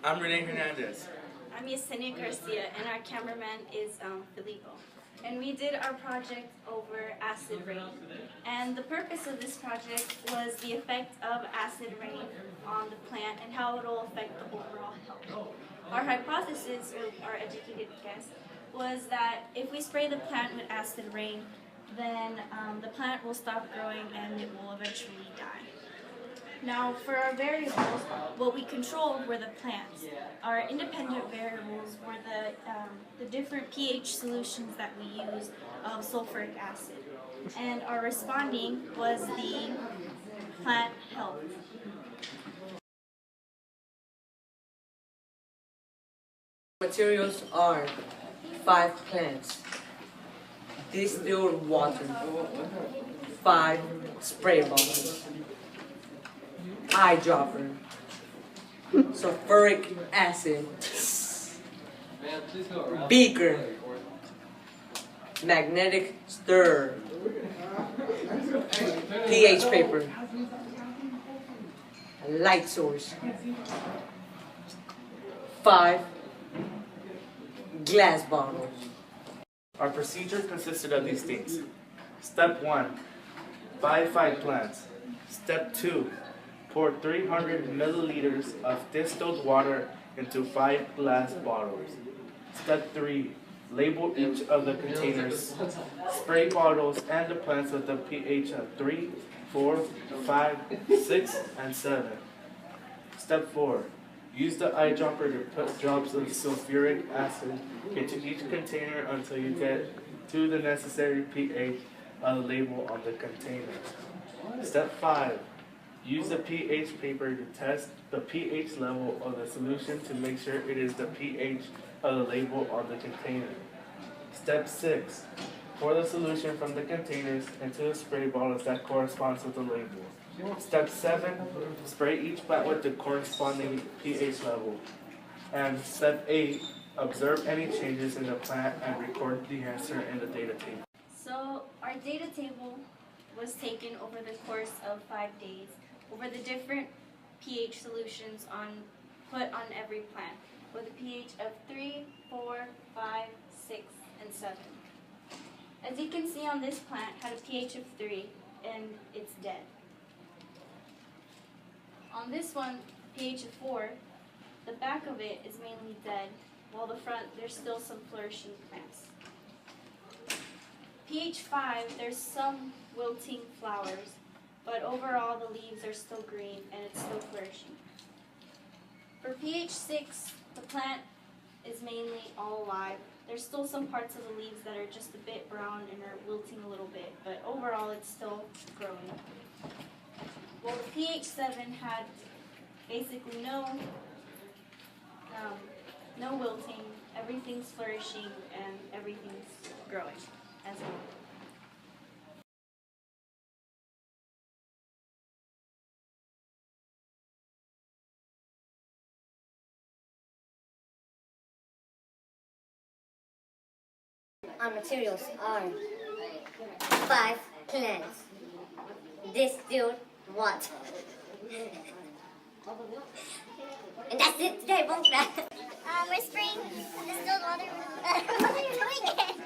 I'm Rene Hernandez. I'm Yesenia Garcia, and our cameraman is Filippo. And we did our project over acid rain. And the purpose of this project was the effect of acid rain on the plant and how it will affect the overall health. Our hypothesis, or our educated guess, was that if we spray the plant with acid rain, then the plant will stop growing and it will eventually die. Now, for our variables, what we controlled were the plants. Our independent variables were the different pH solutions that we used of sulfuric acid. And our responding was the plant health. Materials are 5 plants, distilled water, 5 spray bottles, eyedropper, sulfuric acid, beaker, magnetic stirrer, pH paper, light source, 5 glass bottles. Our procedure consisted of these things. Step 1, buy 5 plants. Step 2, pour 300 milliliters of distilled water into 5 glass bottles. Step 3, label each of the containers, spray bottles, and the plants with a pH of 3, 4, 5, 6, and 7. Step 4, use the eyedropper to put drops of sulfuric acid into each container until you get to the necessary pH of the label on the container. Step 5, use the pH paper to test the pH level of the solution to make sure it is the pH of the label on the container. Step 6, pour the solution from the containers into the spray bottles that corresponds with the label. Step 7, spray each plant with the corresponding pH level. And step 8, observe any changes in the plant and record the answer in the data table. So our data table was taken over the course of 5 days over the different pH solutions put on every plant with a pH of 3, 4, 5, 6, and 7. As you can see on this plant had a pH of 3 and it's dead. On this one, pH of 4, the back of it is mainly dead, while the front there's still some flourishing plants. pH 5, there's some wilting flowers, but overall the leaves are still green and it's still flourishing. For pH 6, the plant is mainly all alive. There's still some parts of the leaves that are just a bit brown and are wilting a little bit, but overall it's still growing. Well, the pH 7 had basically no wilting, everything's flourishing, and everything's growing as well. Our materials are 5 plants, distilled water. And that's it today, folks. We're spraying distilled water. What are you doing it?